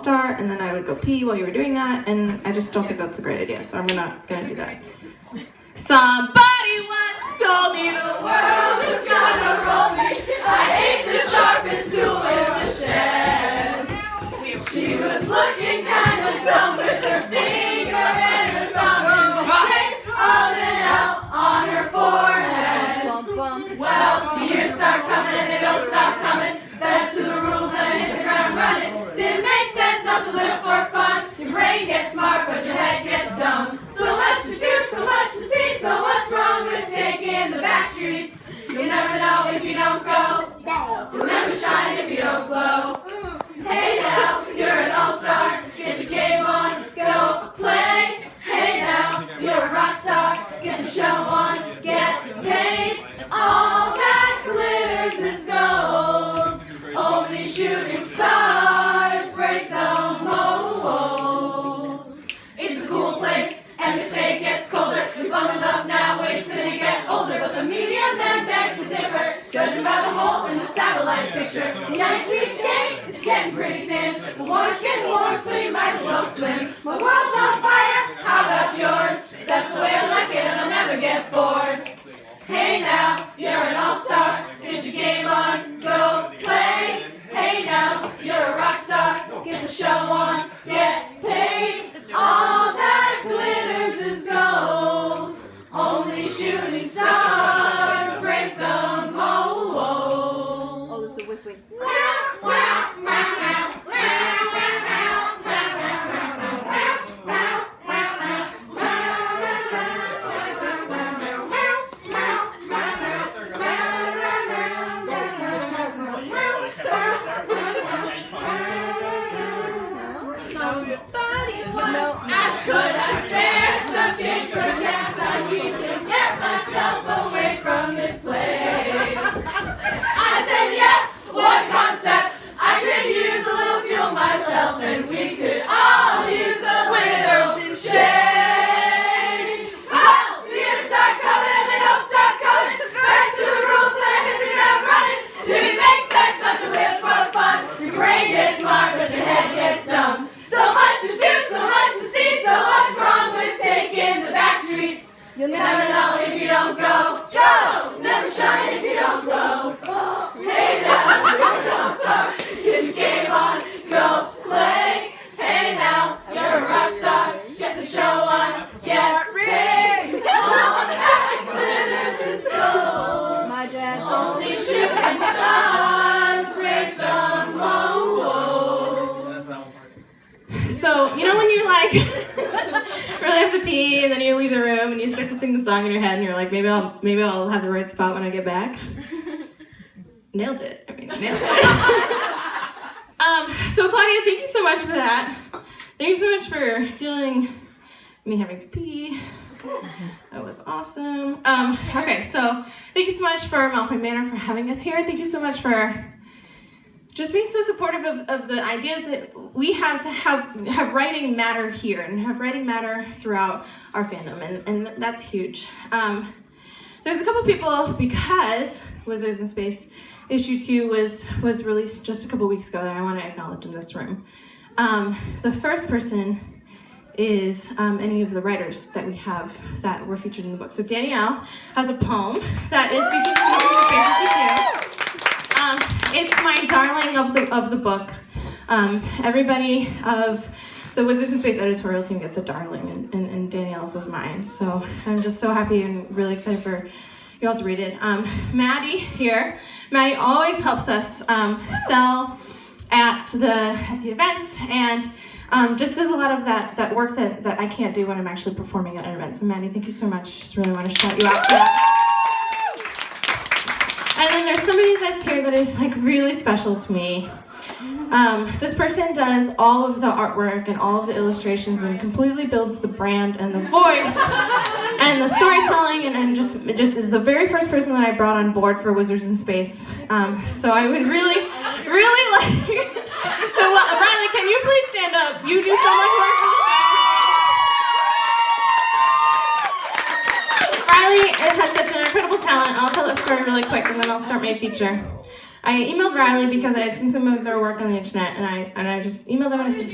all-star, and then I would go pee while you were doing that, and I just don't think that's a great idea, so I'm not gonna do that. Somebody once told me the world is gonna roll me. I hate the sharpest tool in the shed. She was looking kind of dumb with her finger and her thumb in the shape of an L on her forehead. Well, the years start coming and they don't stop coming. Back to the rules and I hit the ground running. Didn't make sense not to live for fun. Your brain gets smart but your head gets dumb. So much to do, so much to see. So what's wrong with taking the back streets? You'll never know if you don't go. You'll never shine if you don't glow. Hey now, you're an all-star. Get your game on, go play. Hey now, you're a rock star. Get the show on, get paid. All that glitters is gold. Only shooting stars break the mold. It's a cool place, and they say it gets colder. You're bundled up now, wait till you get older. But the media then begs to differ, judging by the hole in the satellite picture. The ice we skate is getting pretty thin. The water's getting warm, so you might as well swim. My world's on fire, how about yours? That's the way I like it, and I'll never get bored. Hey now, you're an all-star. Get your game on, go play. Hey now, you're a rock star. Get the show on, get paid. All that glitters is gold. Only shooting stars break the mold. Oh, this is the whistling. Could I spare some change for gas? I need to get myself away from this place. I said, yeah, what concept? I could use a little fuel myself, and we could all use a little change. Oh, the years start coming and they don't stop coming. Back to the rules that I hit the ground running. Did it make sense not to live for fun? Your brain gets smart, but your head gets dumb. So much to do, so much to see, so what's wrong with taking the back streets? You'll never know if you don't go. Go! Never shine if you don't glow. Hey now, you're an all-star. Get your game on, go play. Hey now, you're a rock star. Get the show on, get paid. All that glitters is gold. My dad's Only shooting stars breaks the mold. So, you know when you like really have to pee and then you leave the room and you start to sing the song in your head and you're like, maybe I'll have the right spot when I get back? Nailed it. Nailed it. So Claudia, thank you so much for that. Thank you so much for dealing me having to pee. That was awesome. Okay, so thank you so much for Malfoy Manor for having us here. Thank you so much for just being so supportive of the ideas that we have to have writing matter here and have writing matter throughout our fandom, and that's huge. There's a couple people, because Wizards in Space issue 2 was released just a couple weeks ago, that I want to acknowledge in this room. The first person is any of the writers that we have that were featured in the book. So Danielle has a poem that is featured in the book. It's my darling of the book. Everybody of the Wizards in Space editorial team gets a darling, and Danielle's was mine. So I'm just so happy and really excited for you all to read it. Maddie here. Maddie always helps us sell at the events, and just does a lot of that work that I can't do when I'm actually performing at an event. So Maddie, thank you so much. Just really want to shout you out for that. And then there's somebody that's here that is like really special to me. This person does all of the artwork and all of the illustrations and completely builds the brand and the voice and the storytelling, and just is the very first person that I brought on board for Wizards in Space. So I would really like to, Riley, can you please stand up? You do so much work for this. Riley has such an incredible talent. I'll tell that story really quick and then I'll start my feature. I emailed Riley because I had seen some of their work on the internet, and I just emailed them and I said,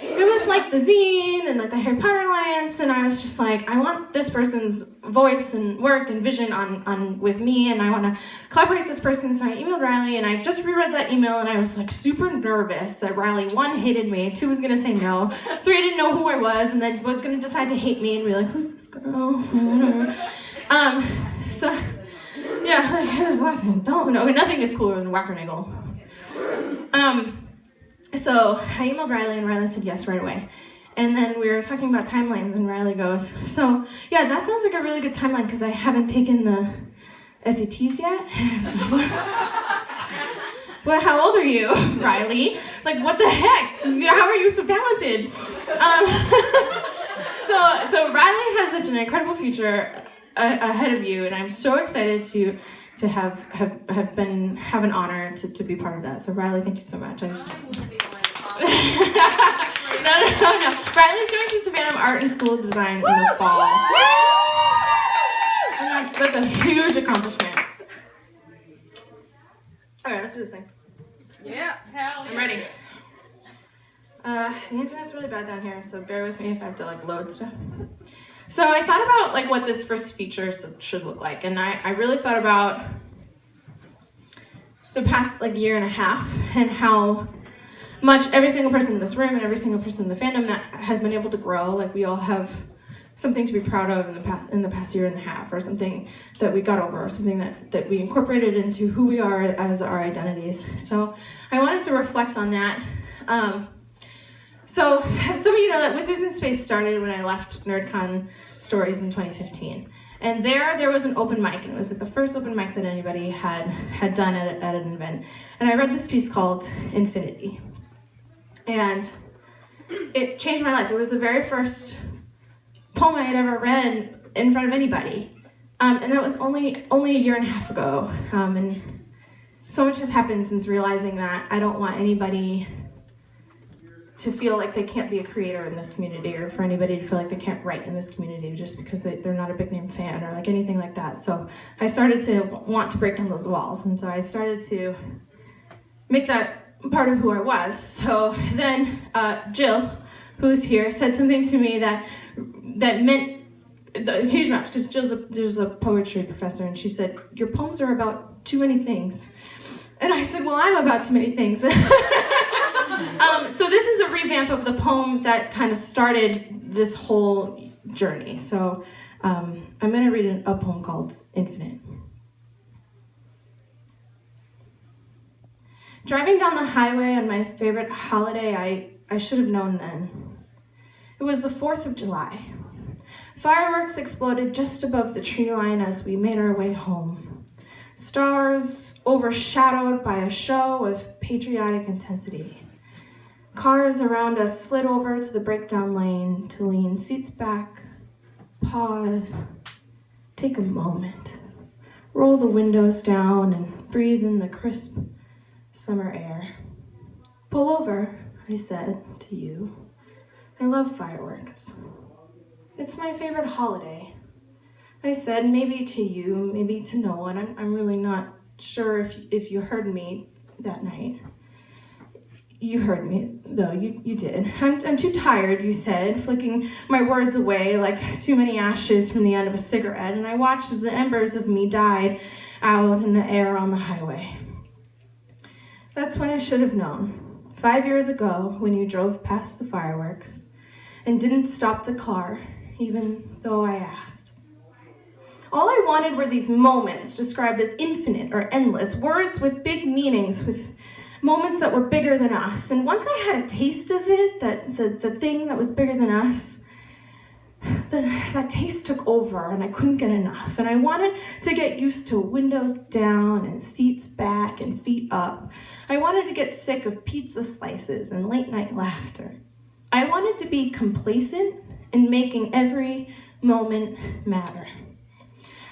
it was like the zine and like the Harry Potter Alliance, and I was just like, I want this person's voice and work and vision on with me, and I want to collaborate with this person. So I emailed Riley, and I just reread that email, and I was like super nervous that Riley, 1, hated me, 2, was gonna say no, 3, didn't know who I was, and then was gonna decide to hate me and be like, who's this girl? Whatever. So yeah, like his last name, don't know. Nothing is cooler than Wackernagel. So I emailed Riley, and Riley said yes right away. And then we were talking about timelines, and Riley goes, so yeah, that sounds like a really good timeline because I haven't taken the SATs yet. And I was like, what? Well, how old are you, Riley? Like, what the heck? How are you so talented? So Riley has such an incredible future ahead of you, and I'm so excited to have an honor to be part of that. So Riley, thank you so much. No. Riley's going to Savannah Art and School of Design in the fall. And that's a huge accomplishment. Alright, let's do this thing. Yeah, hell yeah. I'm ready. The internet's really bad down here, so bear with me if I have to like load stuff. So I thought about like what this first feature should look like, and I really thought about the past like year and a half and how much every single person in this room and every single person in the fandom that has been able to grow. Like we all have something to be proud of in the past year and a half, or something that we got over, or something that we incorporated into who we are as our identities. So I wanted to reflect on that. So some of you know that Wizards in Space started when I left NerdCon Stories in 2015. And there was an open mic, and it was like the first open mic that anybody had done at an event. And I read this piece called Infinity. And it changed my life. It was the very first poem I had ever read in front of anybody. And that was only a year and a half ago. And so much has happened since realizing that I don't want anybody to feel like they can't be a creator in this community, or for anybody to feel like they can't write in this community just because they're not a big name fan or like anything like that. So I started to want to break down those walls, and so I started to make that part of who I was. So then Jill, who's here, said something to me that meant a huge amount, because Jill's a poetry professor, and she said, your poems are about too many things. And I said, well, I'm about too many things. So this is a revamp of the poem that kind of started this whole journey. So I'm going to read a poem called Infinite. Driving down the highway on my favorite holiday, I should have known then. It was the 4th of July. Fireworks exploded just above the tree line as we made our way home. Stars overshadowed by a show of patriotic intensity. Cars around us slid over to the breakdown lane to lean seats back, pause, take a moment, roll the windows down and breathe in the crisp summer air. Pull over, I said to you. I love fireworks. It's my favorite holiday. I said, maybe to you, maybe to no one. I'm really not sure if you heard me that night. You heard me, though, you did. I'm too tired, you said, flicking my words away like too many ashes from the end of a cigarette, and I watched as the embers of me died out in the air on the highway. That's when I should have known. 5 years ago, when you drove past the fireworks and didn't stop the car, even though I asked. All I wanted were these moments described as infinite or endless, words with big meanings, with moments that were bigger than us. And once I had a taste of it, the thing that was bigger than us, that taste took over and I couldn't get enough. And I wanted to get used to windows down and seats back and feet up. I wanted to get sick of pizza slices and late night laughter. I wanted to be complacent in making every moment matter.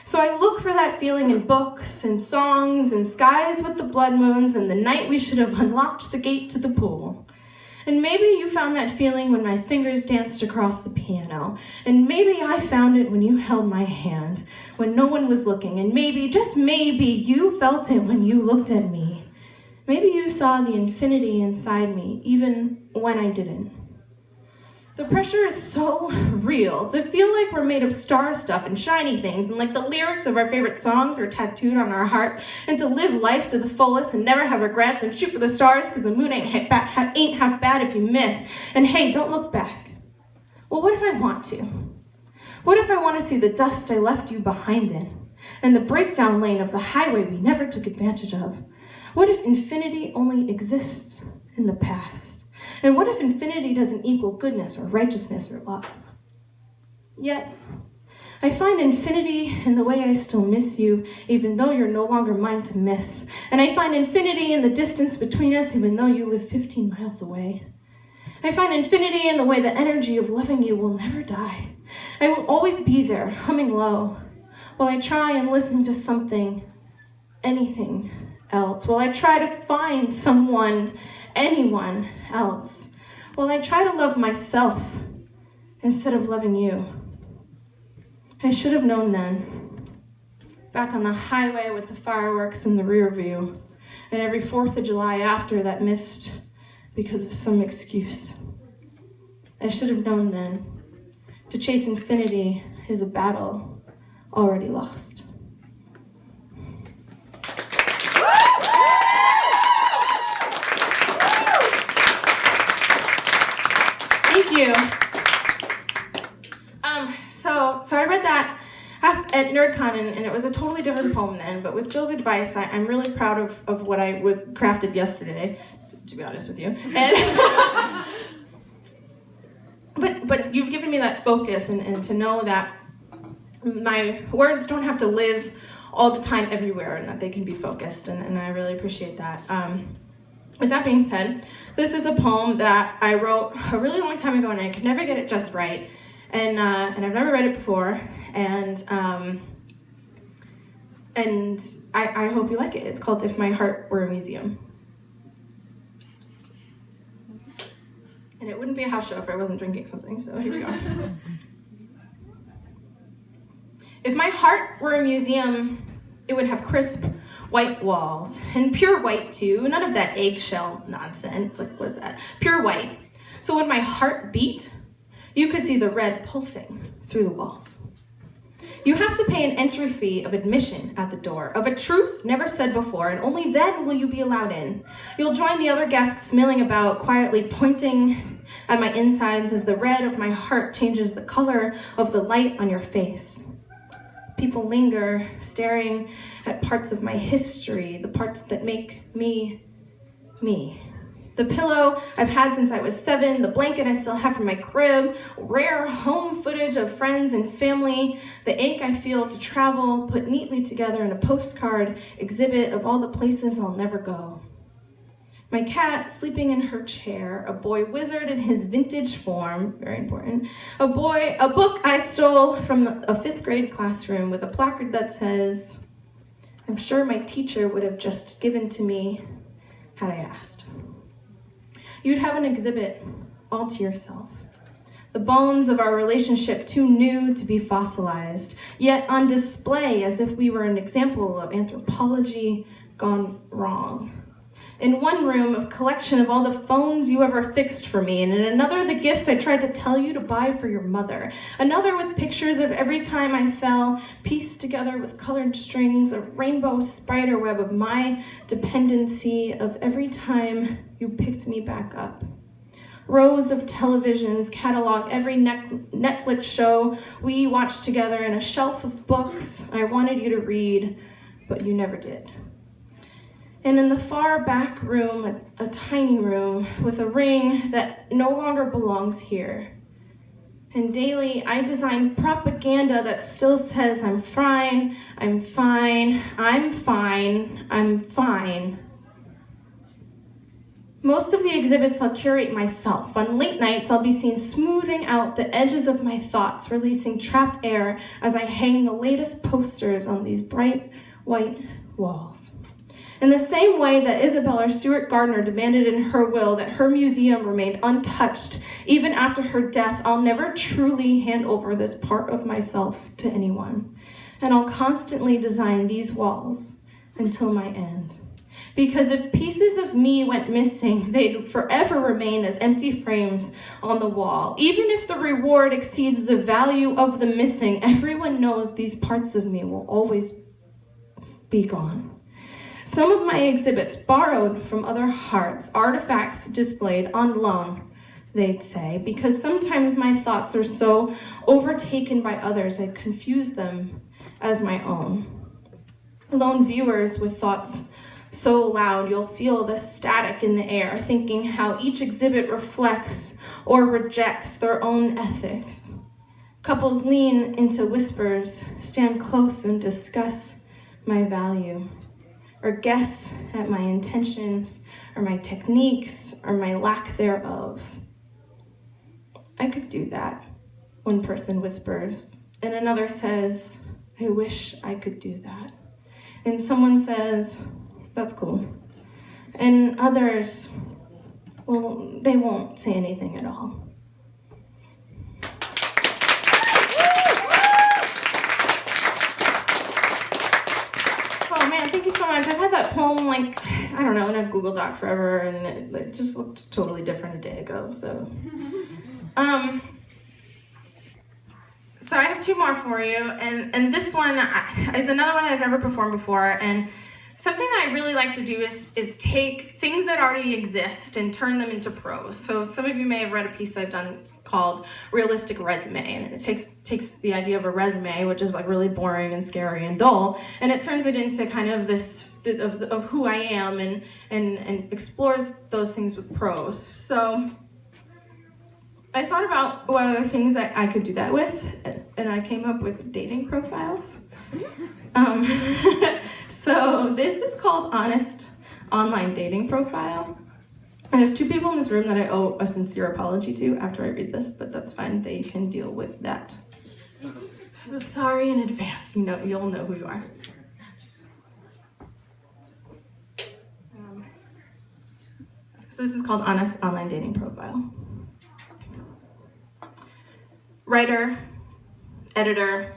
So I look for that feeling in books and songs and skies with the blood moons and the night we should have unlocked the gate to the pool. And maybe you found that feeling when my fingers danced across the piano. And maybe I found it when you held my hand, when no one was looking. And maybe, just maybe, you felt it when you looked at me. Maybe you saw the infinity inside me, even when I didn't. The pressure is so real to feel like we're made of star stuff and shiny things, and like the lyrics of our favorite songs are tattooed on our hearts, and to live life to the fullest and never have regrets and shoot for the stars because the moon ain't half bad if you miss. And hey, don't look back. Well, what if I want to? What if I want to see the dust I left you behind in, and the breakdown lane of the highway we never took advantage of? What if infinity only exists in the past? And what if infinity doesn't equal goodness or righteousness or love? Yet, I find infinity in the way I still miss you, even though you're no longer mine to miss. And I find infinity in the distance between us, even though you live 15 miles away. I find infinity in the way the energy of loving you will never die. I will always be there, humming low, while I try and listen to something, anything else, while I try to find someone, anyone else, while I try to love myself instead of loving you. I should have known then, back on the highway with the fireworks in the rear view, and every 4th of July after that missed because of some excuse. I should have known then, to chase infinity is a battle already lost. Thank you. So I read that at NerdCon, and it was a totally different poem then, but with Jill's advice, I'm really proud of what I crafted yesterday, to be honest with you. And but you've given me that focus and to know that my words don't have to live all the time everywhere, and that they can be focused, and I really appreciate that. With that being said, this is a poem that I wrote a really long time ago, and I could never get it just right, and I've never read it before, and I hope you like it. It's called If My Heart Were a Museum. And it wouldn't be a house show if I wasn't drinking something, so here we go. If my heart were a museum, it would have crisp white walls, and pure white too, none of that eggshell nonsense. Like, what is that? Pure white. So when my heart beat, you could see the red pulsing through the walls. You have to pay an entry fee of admission at the door, of a truth never said before, and only then will you be allowed in. You'll join the other guests milling about, quietly pointing at my insides as the red of my heart changes the color of the light on your face. People linger, staring at parts of my history, the parts that make me, me. The pillow I've had since I was 7, the blanket I still have from my crib, rare home footage of friends and family, the ache I feel to travel, put neatly together in a postcard exhibit of all the places I'll never go. My cat sleeping in her chair, a boy wizard in his vintage form, very important, a book I stole from a 5th grade classroom with a placard that says, I'm sure my teacher would have just given to me had I asked. You'd have an exhibit all to yourself. The bones of our relationship too new to be fossilized, yet on display as if we were an example of anthropology gone wrong. In one room, a collection of all the phones you ever fixed for me, and in another, the gifts I tried to tell you to buy for your mother. Another with pictures of every time I fell, pieced together with colored strings, a rainbow spider web of my dependency, of every time you picked me back up. Rows of televisions catalog every Netflix show we watched together, and a shelf of books I wanted you to read, but you never did. And in the far back room, a tiny room with a ring that no longer belongs here. And daily, I design propaganda that still says I'm fine, I'm fine, I'm fine, I'm fine. Most of the exhibits I'll curate myself. On late nights, I'll be seen smoothing out the edges of my thoughts, releasing trapped air as I hang the latest posters on these bright white walls. In the same way that Isabella Stewart Gardner demanded in her will that her museum remained untouched, even after her death, I'll never truly hand over this part of myself to anyone. And I'll constantly design these walls until my end. Because if pieces of me went missing, they'd forever remain as empty frames on the wall. Even if the reward exceeds the value of the missing, everyone knows these parts of me will always be gone. Some of my exhibits borrowed from other hearts, artifacts displayed on loan, they'd say, because sometimes my thoughts are so overtaken by others, I confuse them as my own. Lone viewers with thoughts so loud you'll feel the static in the air, thinking how each exhibit reflects or rejects their own ethics. Couples lean into whispers, stand close and discuss my value, or guess at my intentions, or my techniques, or my lack thereof. I could do that, one person whispers, and another says, I wish I could do that. And someone says, that's cool. And others, well, they won't say anything at all. Oh man, thank you so much. I've had that poem, in a Google Doc forever, and it just looked totally different a day ago, so. So I have two more for you, and this one is another one I've never performed before, and something that I really like to do is take things that already exist and turn them into prose. So some of you may have read a piece I've done called Realistic Resume, and it takes the idea of a resume, which is like really boring and scary and dull, and it turns it into kind of this of who I am and explores those things with prose. So I thought about what other things I could do that with, and I came up with dating profiles. So this is called Honest Online Dating Profile. And there's two people in this room that I owe a sincere apology to after I read this, but that's fine, they can deal with that. So sorry in advance, you'll know who you are. So this is called Honest Online Dating Profile. Writer, editor,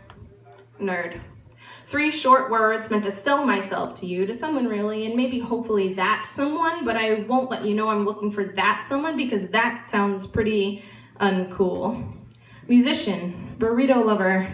nerd. 3 short words meant to sell myself to you, to someone really, and maybe hopefully that someone, but I won't let you know I'm looking for that someone because that sounds pretty uncool. Musician, burrito lover,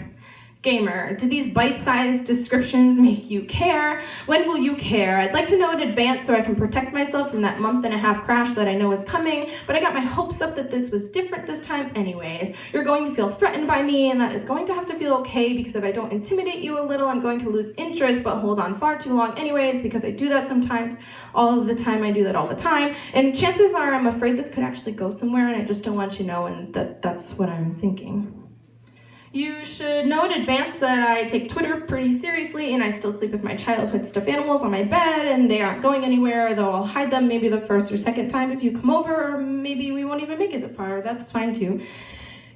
gamer. Do these bite-sized descriptions make you care? When will you care? I'd like to know in advance so I can protect myself from that month-and-a-half crash that I know is coming, but I got my hopes up that this was different this time anyways. You're going to feel threatened by me, and that is going to have to feel okay, because if I don't intimidate you a little, I'm going to lose interest, but hold on far too long anyways, because I do that sometimes. All of the time, I do that all the time, and chances are I'm afraid this could actually go somewhere, and I just don't want you to know, and that's what I'm thinking. You should know in advance that I take Twitter pretty seriously, and I still sleep with my childhood stuffed animals on my bed, and they aren't going anywhere, though I'll hide them maybe the first or second time if you come over, or maybe we won't even make it that far. That's fine too.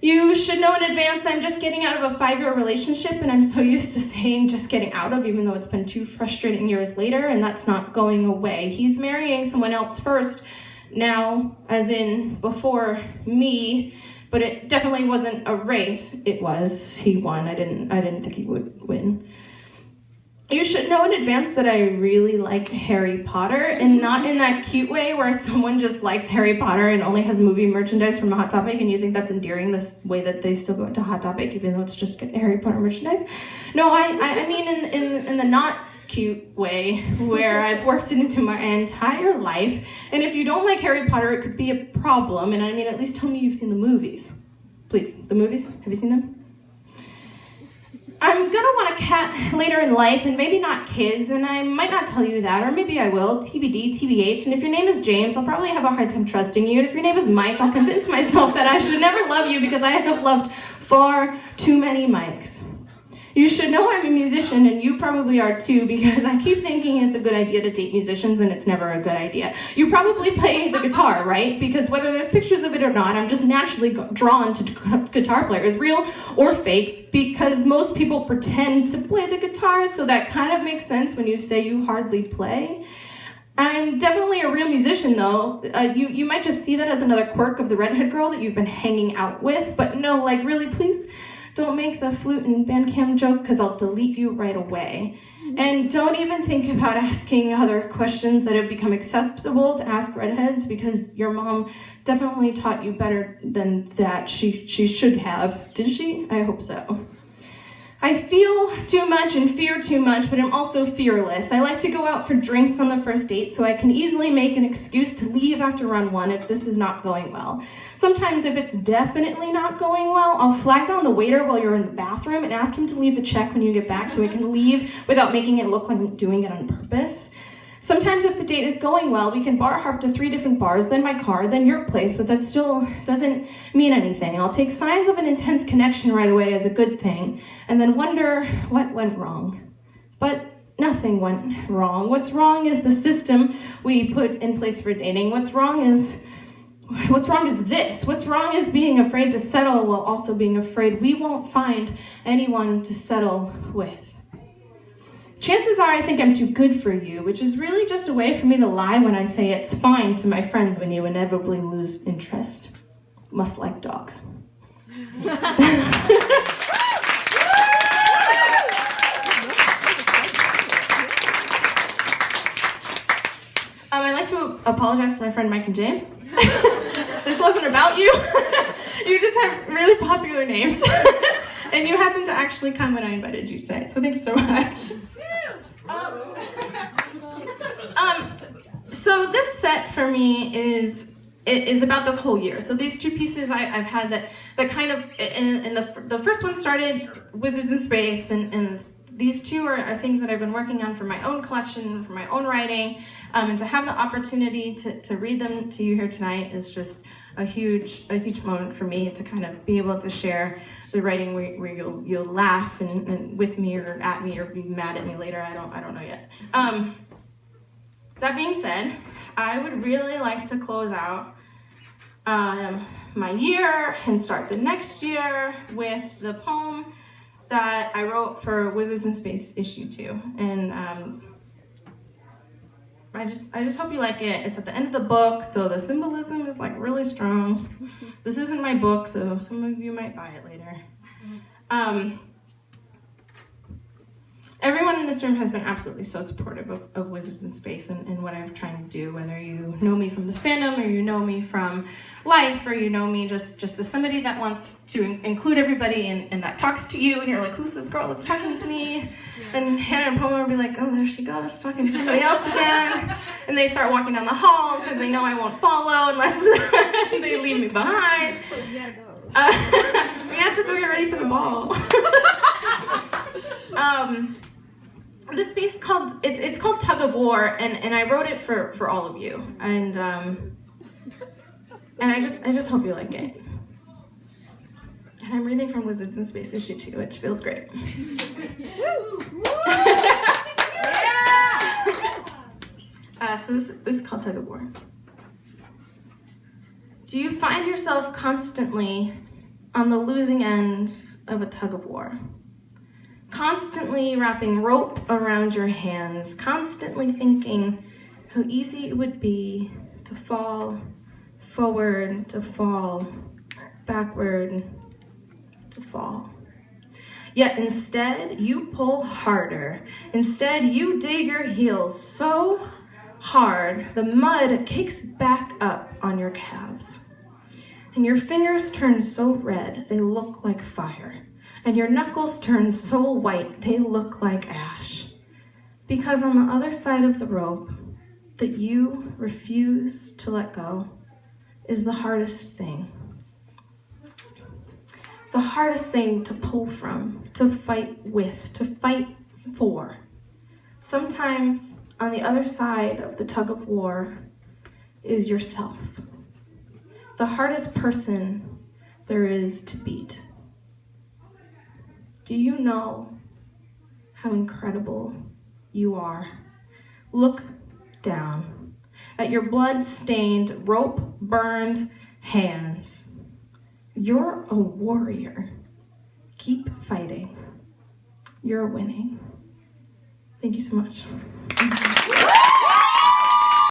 You should know in advance I'm just getting out of a 5-year relationship, and I'm so used to saying just getting out of, even though it's been 2 frustrating years later, and that's not going away. He's marrying someone else first now, as in before me, but it definitely wasn't a race. It was. He won. I didn't think he would win. You should know in advance that I really like Harry Potter, and not in that cute way where someone just likes Harry Potter and only has movie merchandise from Hot Topic, and you think that's endearing, this way that they still go into Hot Topic, even though it's just Harry Potter merchandise. No, I mean in the not cute way where I've worked it into my entire life, and if you don't like Harry Potter, it could be a problem, and I mean, at least tell me you've seen the movies. Please, the movies, have you seen them? I'm gonna want a cat later in life, and maybe not kids, and I might not tell you that, or maybe I will, TBD, TBH, and if your name is James, I'll probably have a hard time trusting you, and if your name is Mike, I'll convince myself that I should never love you because I have loved far too many Mikes. You should know I'm a musician, and you probably are too, because I keep thinking it's a good idea to date musicians, and it's never a good idea. You probably play the guitar, right? Because whether there's pictures of it or not, I'm just naturally drawn to guitar players, real or fake, because most people pretend to play the guitar, so that kind of makes sense when you say you hardly play. I'm definitely a real musician, though. You might just see that as another quirk of the redhead girl that you've been hanging out with, but no, like, really, please Don't make the flute and Bandcamp joke because I'll delete you right away. And don't even think about asking other questions that have become acceptable to ask redheads because your mom definitely taught you better than that. She should have. Did she? I hope so. I feel too much and fear too much, but I'm also fearless. I like to go out for drinks on the first date so I can easily make an excuse to leave after run one if this is not going well. Sometimes if it's definitely not going well, I'll flag down the waiter while you're in the bathroom and ask him to leave the check when you get back so I can leave without making it look like I'm doing it on purpose. Sometimes if the date is going well, we can bar hop to 3 different bars, then my car, then your place, but that still doesn't mean anything. I'll take signs of an intense connection right away as a good thing, and then wonder what went wrong. But nothing went wrong. What's wrong is the system we put in place for dating. What's wrong is this. What's wrong is being afraid to settle while also being afraid we won't find anyone to settle with. Chances are I think I'm too good for you, which is really just a way for me to lie when I say it's fine to my friends when you inevitably lose interest. Must like dogs. I'd like to apologize to my friend Mike and James. This wasn't about you. You just have really popular names. And you happened to actually come when I invited you today, so thank you so much. So this set for me is about this whole year. So these 2 pieces I've had that kind of, and the first one started Wizards in Space, and these 2 are things that I've been working on for my own collection, for my own writing, and to have the opportunity to read them to you here tonight is just a huge moment for me to kind of be able to share the writing where you'll laugh and with me or at me or be mad at me later. I don't know yet. That being said, I would really like to close out my year and start the next year with the poem that I wrote for Wizards in Space issue 2. And I just hope you like it. It's at the end of the book, so the symbolism is like really strong. This isn't my book, so some of you might buy it later. Everyone in this room has been absolutely so supportive of Wizards in Space and what I'm trying to do, whether you know me from the fandom or you know me from life or you know me just as somebody that wants to include everybody and that talks to you and you're like, who's this girl that's talking to me? Yeah. And Hannah and Pomo will be like, oh, there she goes, talking to somebody else again. And they start walking down the hall because they know I won't follow unless they leave me behind. We have to go get ready for the ball. This piece it's called Tug of War, and I wrote it for all of you, and I just hope you like it. And I'm reading from Wizards in Space issue 2, which feels great. So this is called Tug of War. Do you find yourself constantly on the losing end of a tug of war? Constantly wrapping rope around your hands, constantly thinking how easy it would be to fall forward, to fall backward, to fall. Yet instead, you pull harder. Instead, you dig your heels so hard, the mud kicks back up on your calves. And your fingers turn so red, they look like fire. And your knuckles turn so white, they look like ash. Because on the other side of the rope that you refuse to let go is the hardest thing. The hardest thing to pull from, to fight with, to fight for. Sometimes on the other side of the tug of war is yourself. The hardest person there is to beat. Do you know how incredible you are? Look down at your blood-stained, rope-burned hands. You're a warrior. Keep fighting. You're winning. Thank you so much.